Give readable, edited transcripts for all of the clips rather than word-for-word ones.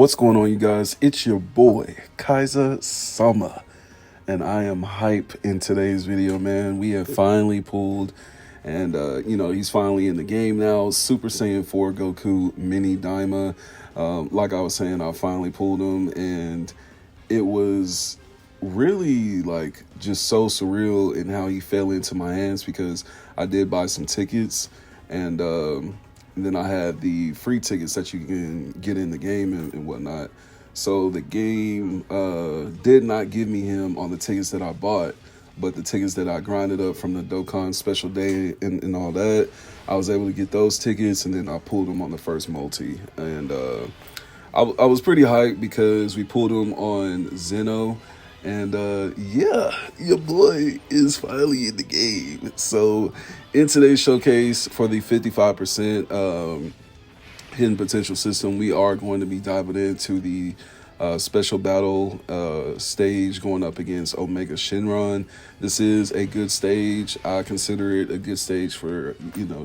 What's going on, you guys? It's your boy, Kaiza-Sama, and I am hype in today's video, man. We have finally pulled, and, he's finally in the game now. Super Saiyan 4 Goku Mini Daima. Like I was saying, I finally pulled him, and it was really, just so surreal in how he fell into my hands because I did buy some tickets, and then I had the free tickets that you can get in the game and whatnot. So the game did not give me him on the tickets that I bought, but the tickets that I grinded up from the Dokkan special day and all that, I was able to get those tickets, and then I pulled them on the first multi. And I was pretty hyped because we pulled them on Zeno. And your boy is finally in the game. So in today's showcase for the 55% hidden potential system, we are going to be diving into the special battle stage going up against Omega Shenron. This is a good stage. I consider it a good stage for,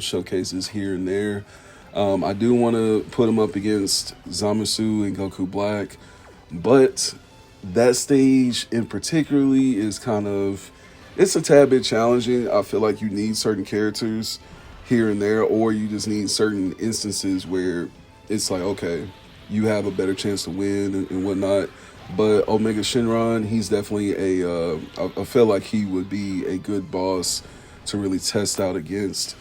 showcases here and there. I do want to put him up against Zamasu and Goku Black, but that stage in particularly is it's a tad bit challenging. I feel like you need certain characters here and there, or you just need certain instances where it's like, okay, you have a better chance to win and whatnot. But Omega Shenron, he's definitely I feel like he would be a good boss to really test out against,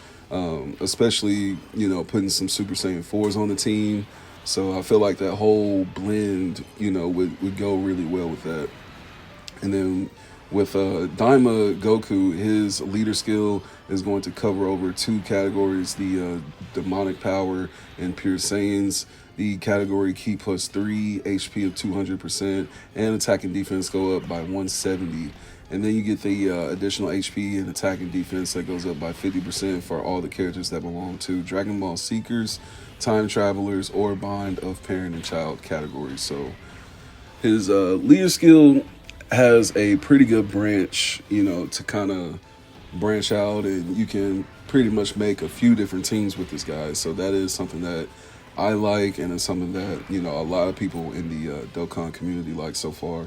especially, putting some Super Saiyan 4s on the team. So I feel like that whole blend, would go really well with that. And then with Daima Goku, his leader skill is going to cover over two categories, the demonic power and pure Saiyans. The category Ki plus 3, HP of 200%, and attack and defense go up by 170. And then you get the additional HP and attack and defense that goes up by 50% for all the characters that belong to Dragon Ball Seekers, Time Travelers, or Bond of Parent and Child categories. So his leader skill has a pretty good branch, to kind of branch out, and you can pretty much make a few different teams with this guy. So that is something that I like, and it's something that, a lot of people in the Dokkan community like so far.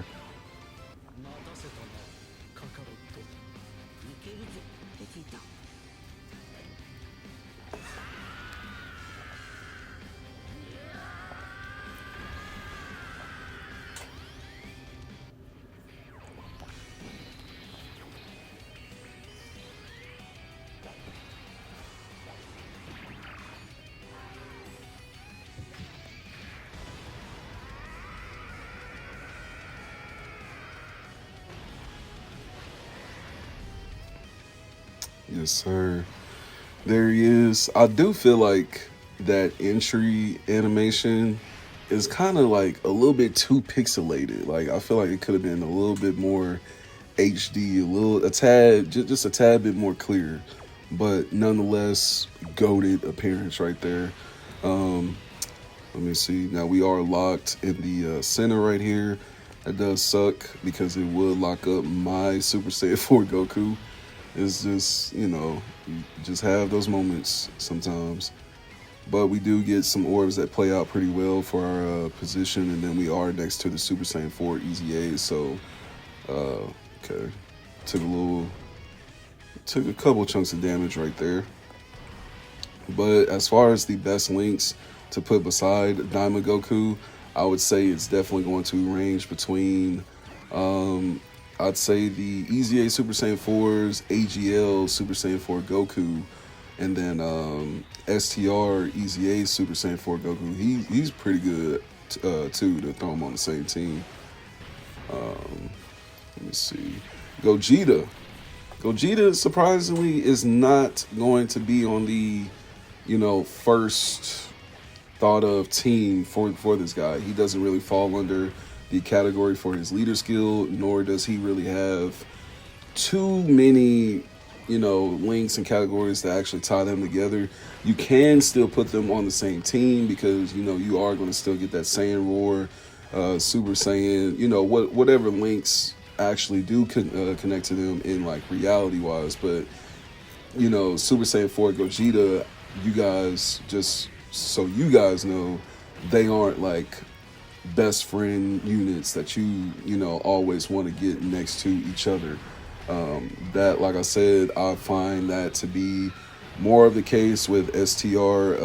Yes, sir. There he is. I do feel like that entry animation is kind of like a little bit too pixelated. Like, I feel like it could have been a little bit more HD, just a tad bit more clear, but nonetheless, goated appearance right there. Let me see. Now we are locked in the center right here. That does suck because it would lock up my Super Saiyan 4 Goku. It's just, you just have those moments sometimes. But we do get some orbs that play out pretty well for our position, and then we are next to the Super Saiyan 4 EZA, so, okay. Took a couple chunks of damage right there. But as far as the best links to put beside Daima Goku, I would say it's definitely going to range between, I'd say the EZA Super Saiyan 4's AGL Super Saiyan 4 Goku, and then STR EZA Super Saiyan 4 Goku. He's pretty good too, to throw him on the same team. Let me see. Gogeta surprisingly is not going to be on the, first thought of team for this guy. He doesn't really fall under the category for his leader skill, nor does he really have too many, links and categories to actually tie them together. You can still put them on the same team because, you are going to still get that Saiyan Roar, Super Saiyan, whatever links actually do connect to them in reality-wise. But, Super Saiyan 4 Gogeta, you guys, just so you guys know, they aren't best friend units that you know always want to get next to each other. That, like I said, I find that to be more of the case with STR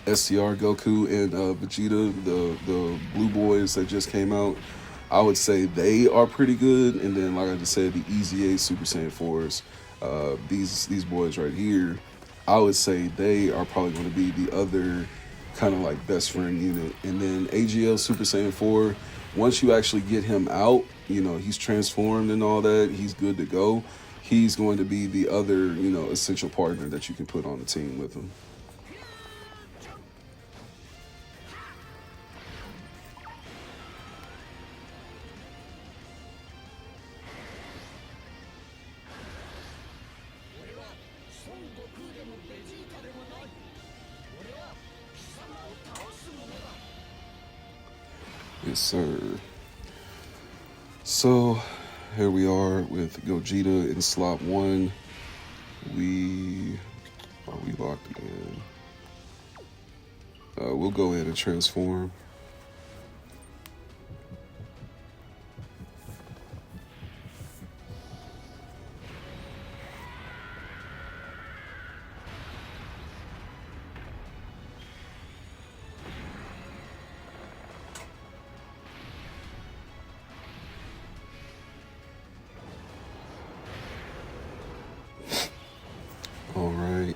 Goku and Vegeta, the Blue Boys that just came out. I would say they are pretty good, and then like I just said, the Easy A Super Saiyan 4s, these boys right here, I would say they are probably going to be the other kind of like best friend unit. And then AGL Super Saiyan 4, once you actually get him out, you know, he's transformed and all that, he's good to go. He's going to be the other, you know, essential partner that you can put on the team with him. Yes, sir. So here we are with Gogeta in slot 1. Are we locked in? We'll go ahead and transform. All right.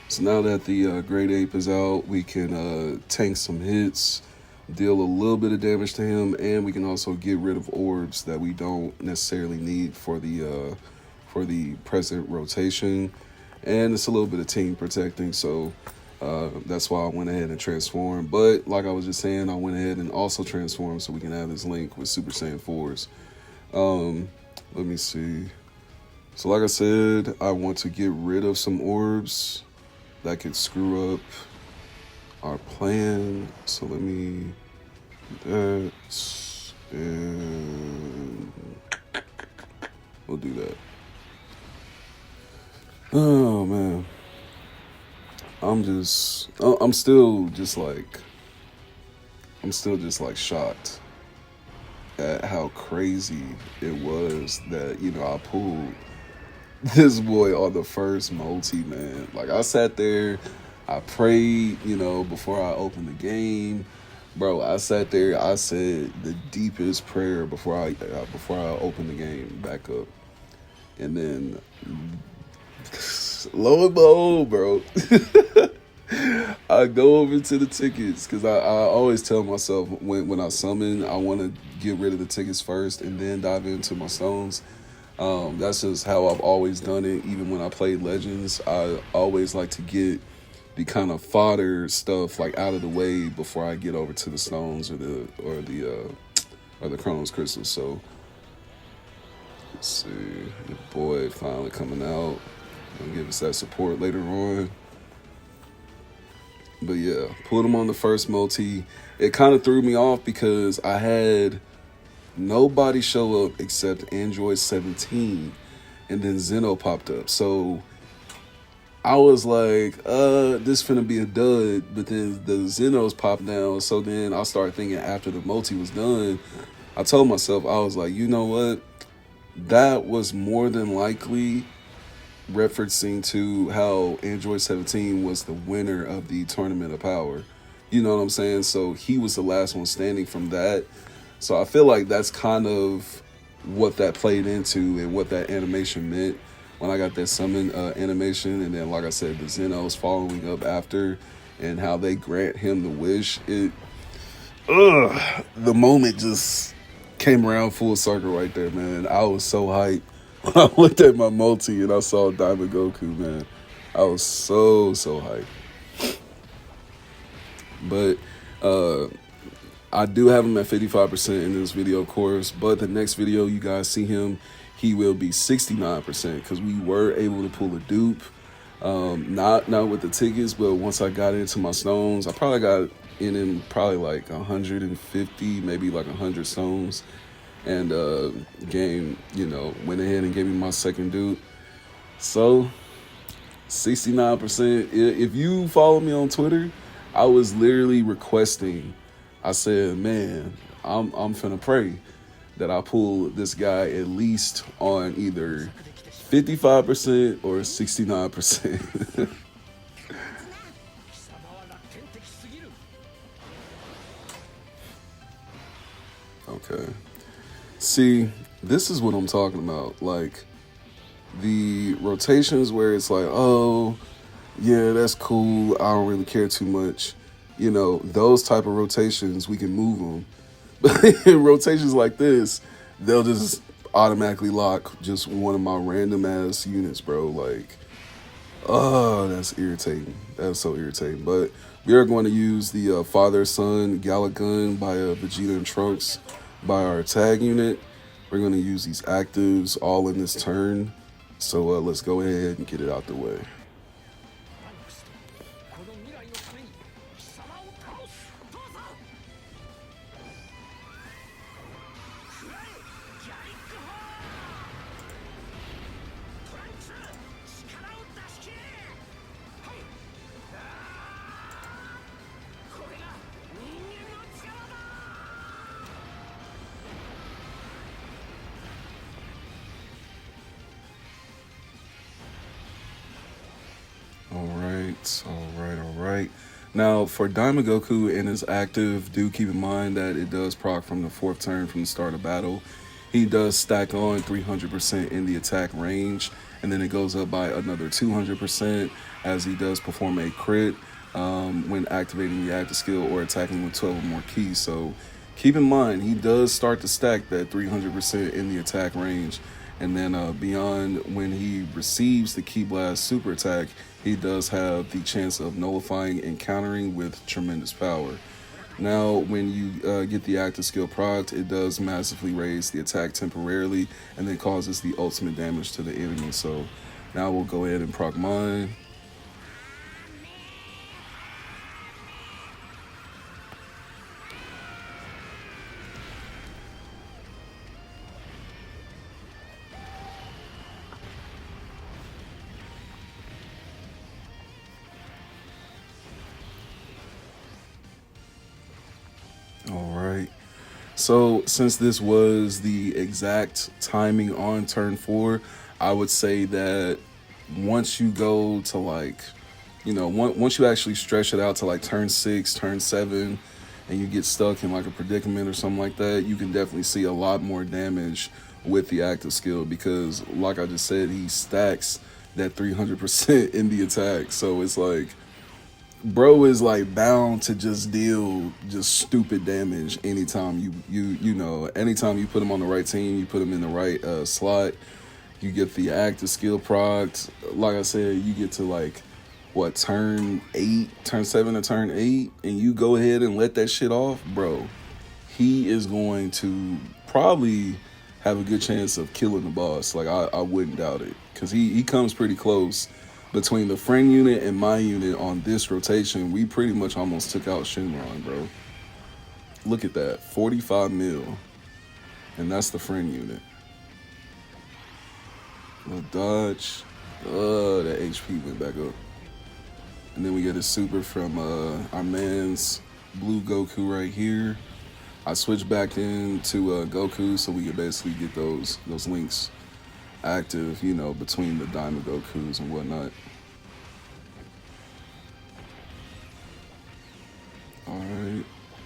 So now that the Great Ape is out, we can tank some hits, deal a little bit of damage to him, and we can also get rid of orbs that we don't necessarily need for the present rotation. And it's a little bit of team protecting, so that's why I went ahead and transformed. But like I was just saying, I went ahead and also transformed so we can have this link with Super Saiyan 4s. Let me see. So like I said, I want to get rid of some orbs that could screw up our plan. So let me do that, and we'll do that. Oh man, I'm still just like shocked at how crazy it was that, you know, I pulled this boy on the first multi, man. Like, I sat there, I prayed, you know, before I opened the game. Bro, I sat there, I said the deepest prayer before I opened the game back up. And then, lo and behold, bro, I go over to the tickets, because I always tell myself when I summon, I want to get rid of the tickets first and then dive into my stones. That's just how I've always done it. Even when I played Legends, I always like to get the kind of fodder stuff like out of the way before I get over to the stones or the Chronos crystals. So let's see, your boy finally coming out. Gonna give us that support later on. But yeah, pulled him on the first multi. It kind of threw me off because I had nobody show up except Android 17, and then Zeno popped up. So I was like, this finna be a dud, but then the Zenos popped down. So then I started thinking after the multi was done, I told myself, I was like, you know what? That was more than likely referencing to how Android 17 was the winner of the Tournament of Power. You know what I'm saying? So he was the last one standing from that. So I feel like that's kind of what that played into and what that animation meant when I got that summon animation. And then, like I said, the Zenos following up after and how they grant him the wish. The moment just came around full circle right there, man. I was so hyped when I looked at my multi and I saw Daima Goku, man. I was so hyped. But I do have him at 55% in this video, of course, but the next video you guys see him, he will be 69% because we were able to pull a dupe. Not with the tickets, but once I got into my stones, I probably got in probably like 150, maybe like 100 stones. And game, you know, went ahead and gave me my second dupe. So 69%. If you follow me on Twitter, I was literally requesting I said, man, I'm finna pray that I pull this guy at least on either 55% or 69%. Okay. See, this is what I'm talking about. Like, the rotations where it's like, oh, yeah, that's cool. I don't really care too much. You know, those type of rotations, we can move them. But in rotations like this, they'll just automatically lock just one of my random ass units, bro. Like, oh, that's irritating. That's so irritating. But we are going to use the father-son Gallic gun by Vegeta and Trunks by our tag unit. We're going to use these actives all in this turn. So let's go ahead and get it out the way. All right. Now, for Daima Goku and his active, do keep in mind that it does proc from the 4th turn from the start of battle. He does stack on 300% in the attack range, and then it goes up by another 200% as he does perform a crit when activating the active skill or attacking with 12 or more keys. So keep in mind, he does start to stack that 300% in the attack range. And then beyond, when he receives the Ki Blast super attack, he does have the chance of nullifying and countering with tremendous power. Now, when you get the active skill proc, it does massively raise the attack temporarily and then causes the ultimate damage to the enemy. So now we'll go ahead and proc mine. All right. So since this was the exact timing on turn 4, I would say that once you go to like, once you actually stretch it out to like turn 6, turn 7, and you get stuck in like a predicament or something like that, you can definitely see a lot more damage with the active skill because, like I just said, he stacks that 300% in the attack. So it's like, bro is like bound to just deal just stupid damage anytime anytime you put him on the right team, you put him in the right slot, you get the active skill proc. Like I said, you get to like what, turn 7 or turn 8, and you go ahead and let that shit off, bro, he is going to probably have a good chance of killing the boss. Like I wouldn't doubt it, because he comes pretty close. Between the friend unit and my unit on this rotation, we pretty much almost took out Shenron, bro. Look at that, 45 mil. And that's the friend unit. Little dodge. That HP went back up. And then we get a super from our man's blue Goku right here. I switched back into Goku so we could basically get those links active, between the Daima Gokus and whatnot. All right,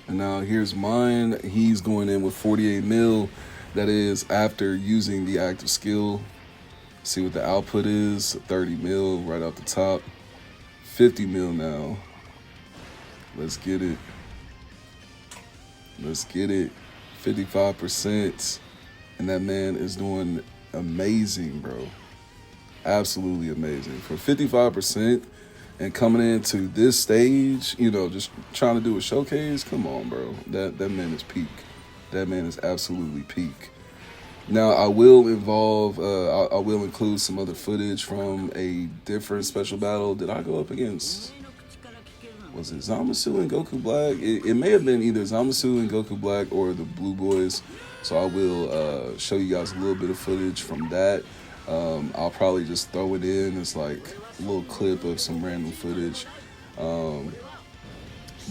and now here's mine. He's going in with 48 mil. That is after using the active skill. See what the output is, 30 mil right out the top. 50 mil now. Let's get it. 55%. And that man is doing amazing, bro. Absolutely amazing. For 55% and coming into this stage, just trying to do a showcase, come on, bro. That man is peak. That man is absolutely peak. Now, I will include some other footage from a different special battle. Did I go up against, was it Zamasu and Goku Black? It may have been either Zamasu and Goku Black or the Blue Boys. So I will show you guys a little bit of footage from that. I'll probably just throw it in as like a little clip of some random footage.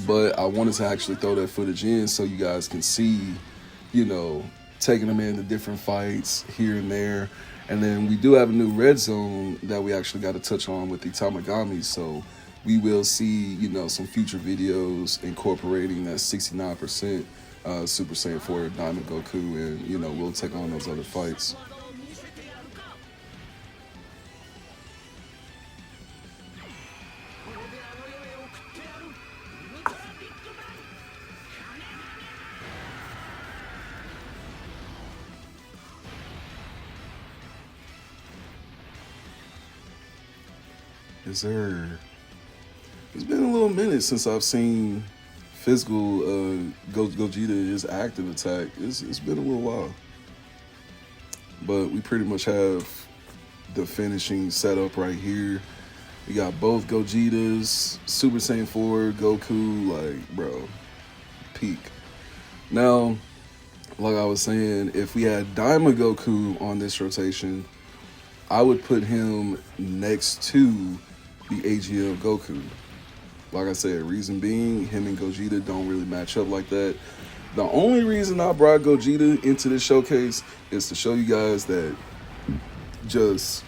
But I wanted to actually throw that footage in so you guys can see, you know, taking them into different fights here and there. And then we do have a new red zone that we actually got to touch on with the Tamagami. So we will see, you know, some future videos incorporating that 69% Super Saiyan 4 Daima Goku, and, you know, we'll take on those other fights. It's been a little minute since I've seen physical Gogeta his active attack. It's been a little while. But we pretty much have the finishing setup right here. We got both Gogetas, Super Saiyan 4, Goku, like, bro, peak. Now, like I was saying, if we had Daima Goku on this rotation, I would put him next to the AGL Goku. Like I said, reason being, him and Gogeta don't really match up like that. The only reason I brought Gogeta into this showcase is to show you guys that just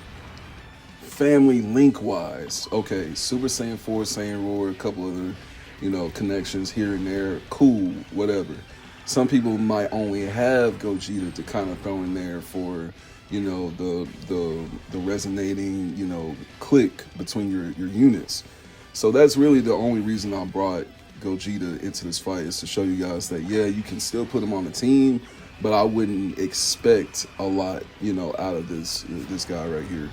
family link-wise, okay, Super Saiyan 4, Saiyan Roar, a couple other, you know, connections here and there, cool, whatever. Some people might only have Gogeta to kind of throw in there for, you know, the resonating, you know, click between your units. So that's really the only reason I brought Gogeta into this fight, is to show you guys that, yeah, you can still put him on the team, but I wouldn't expect a lot, you know, out of this guy right here.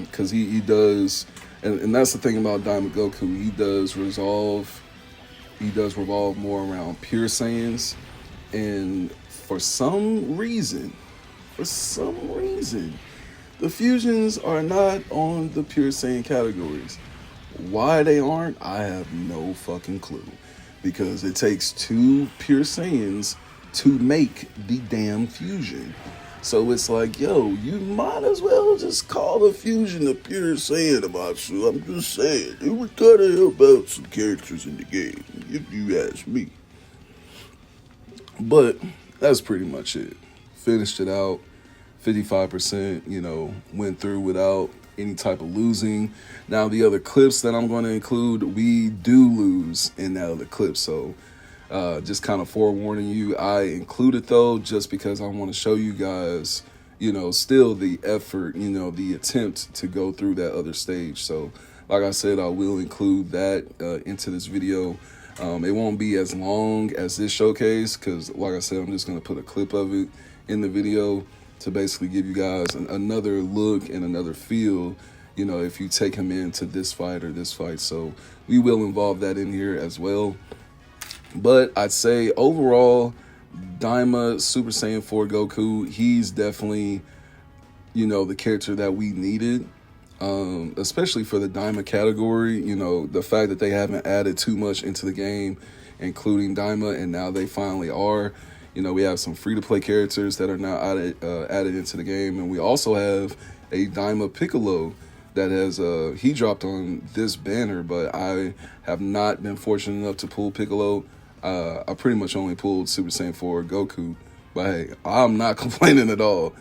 Because he does, and that's the thing about Daima Goku, he does revolve more around pure Saiyans, and for some reason, the fusions are not on the pure Saiyan categories. Why they aren't, I have no fucking clue. Because it takes 2 pure Saiyans to make the damn fusion. So it's like, yo, you might as well just call the fusion a pure Saiyan about you. I'm just saying, it would kind of help out some characters in the game, if you ask me. But that's pretty much it. Finished it out, 55%, you know, went through without any type of losing. Now, the other clips that I'm going to include, we do lose in that other clip. So just kind of forewarning you, I included though, just because I want to show you guys, you know, still the effort, you know, the attempt to go through that other stage. So like I said, I will include that into this video. It won't be as long as this showcase, because like I said, I'm just going to put a clip of it in the video to basically give you guys another look and another feel, you know, if you take him into this fight or this fight. So we will involve that in here as well. But I'd say overall, Daima Super Saiyan 4 Goku, he's definitely, you know, the character that we needed, especially for the Daima category. You know, the fact that they haven't added too much into the game, including Daima, and now they finally are. You know, we have some free-to-play characters that are now added into the game. And we also have a Daima Piccolo that has, he dropped on this banner, but I have not been fortunate enough to pull Piccolo. I pretty much only pulled Super Saiyan 4 Goku. But hey, I'm not complaining at all.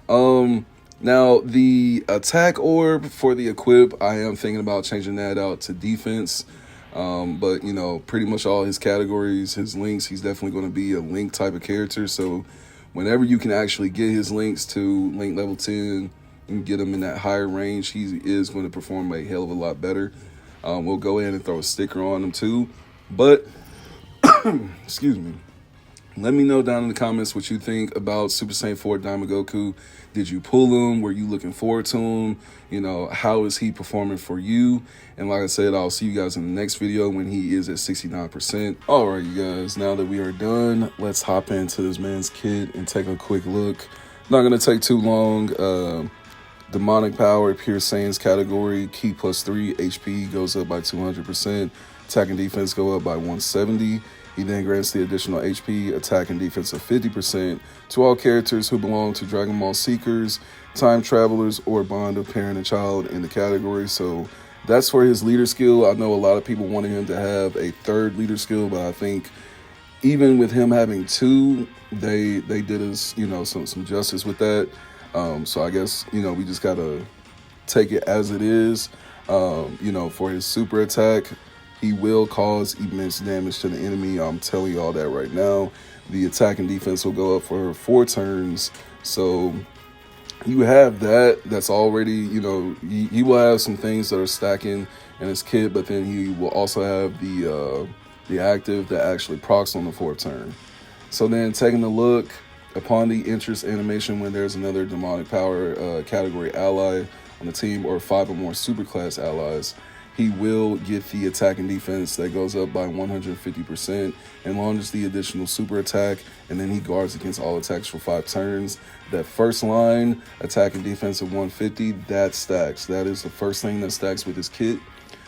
Now, the attack orb for the equip, I am thinking about changing that out to defense. But, you know, pretty much all his categories, his links, he's definitely going to be a link type of character. So whenever you can actually get his links to link level 10 and get him in that higher range, he is going to perform a hell of a lot better. We'll go ahead and throw a sticker on him too. But, excuse me, let me know down in the comments what you think about Super Saiyan 4 Daima Goku. Did you pull him? Were you looking forward to him? You know, how is he performing for you? And like I said, I'll see you guys in the next video when he is at 69%. All right, you guys, now that we are done, let's hop into this man's kit and take a quick look. Not going to take too long. Demonic Power, Pure Saiyans category, Ki +3, HP goes up by 200%. Attack and defense go up by 170. He then grants the additional HP, attack, and defense of 50% to all characters who belong to Dragon Ball Seekers, Time Travelers, or Bond of Parent and Child in the category. So That's for his leader skill. I know a lot of people wanted him to have a third leader skill, but I think even with him having two, they did us, some justice with that. So I guess, we just gotta take it as it is. For his super attack, he will cause immense damage to the enemy. I'm telling you all that right now. The attack and defense will go up for 4 turns. So you have that. That's already, he will have some things that are stacking in his kit, but then he will also have the active that actually procs on the 4th turn. So then taking a look upon the interest animation, when there's another demonic power category ally on the team or 5 or more superclass allies, he will get the attack and defense that goes up by 150% and launches the additional super attack, and then he guards against all attacks for 5 turns. That first line, attack and defense of 150, that stacks. That is the first thing that stacks with his kit.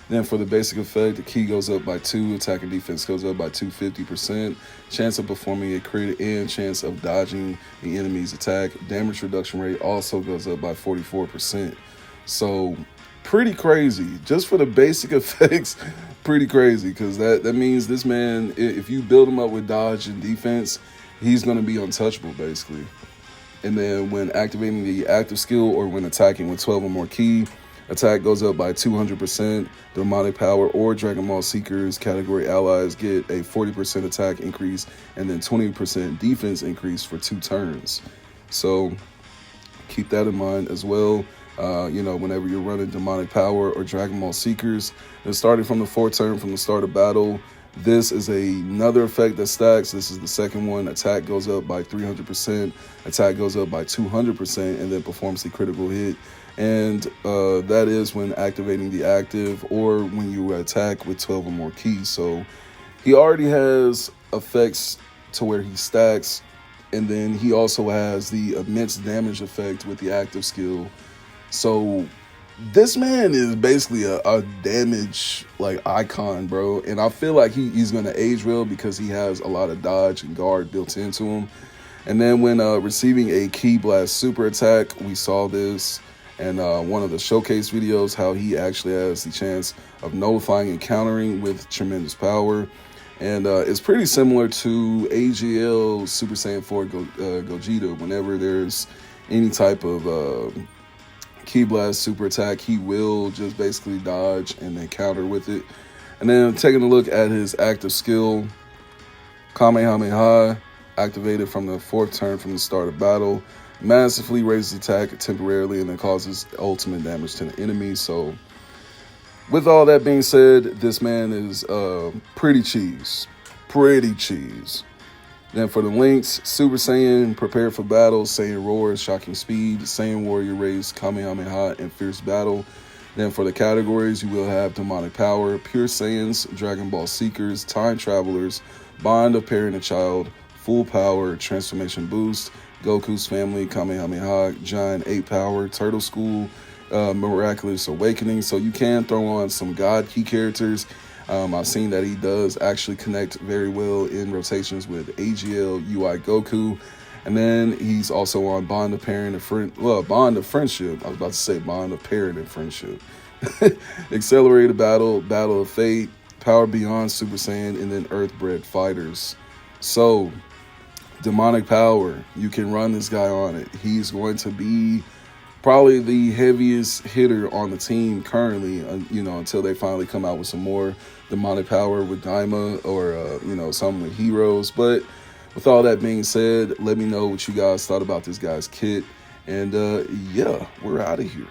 Then for the basic effect, the key goes up by 2, attack and defense goes up by 250%, chance of performing a crit and chance of dodging the enemy's attack. Damage reduction rate also goes up by 44%. So pretty crazy. Just for the basic effects, pretty crazy, because that means this man, if you build him up with dodge and defense, he's going to be untouchable, basically. And then when activating the active skill or when attacking with 12 or more ki, attack goes up by 200%. Demonic Power or Dragon Ball Seekers category allies get a 40% attack increase and then 20% defense increase for 2 turns. So keep that in mind as well. Whenever you're running Demonic Power or Dragon Ball Seekers, and starting from the 4th turn from the start of battle, this is another effect that stacks. This is the second one. Attack goes up by 300%, attack goes up by 200%, and then performs the critical hit. And that is when activating the active or when you attack with 12 or more keys. So he already has effects to where he stacks, and then he also has the immense damage effect with the active skill. So this man is basically a damage icon, bro. And I feel like he's gonna age well because he has a lot of dodge and guard built into him. And then when receiving a Ki Blast super attack, we saw this in one of the showcase videos, how he actually has the chance of nullifying and countering with tremendous power. And it's pretty similar to AGL Super Saiyan 4 Gogeta. Whenever there's any type of Ki Blast super attack, he will just basically dodge and then counter with it. And then taking a look at his active skill, Kamehameha, activated from the 4th turn from the start of battle, massively raises attack temporarily and then causes ultimate damage to the enemy. So with all that being said, this man is pretty cheese. Then for the links, Super Saiyan, prepare for battle, Saiyan Roar, shocking speed, Saiyan Warrior Race, Kamehameha, and fierce battle. Then for the categories, you will have Demonic Power, Pure Saiyans, Dragon Ball Seekers, Time Travelers, Bond of Parent and Child, Full Power, Transformation Boost, Goku's Family, Kamehameha, Giant 8 Power, Turtle School, Miraculous Awakening. So you can throw on some God key characters. I've seen that he does actually connect very well in rotations with AGL, UI Goku. And then he's also on Bond of Parent and Bond of Friendship. I was about to say Bond of Parent and Friendship. Accelerated Battle, Battle of Fate, Power Beyond Super Saiyan, and then Earthbred Fighters. So Demonic Power, you can run this guy on it. He's going to be probably the heaviest hitter on the team currently, until they finally come out with some more Demonic Power with Daima or, something with Heroes. But with all that being said, let me know what you guys thought about this guy's kit. And, yeah, we're out of here.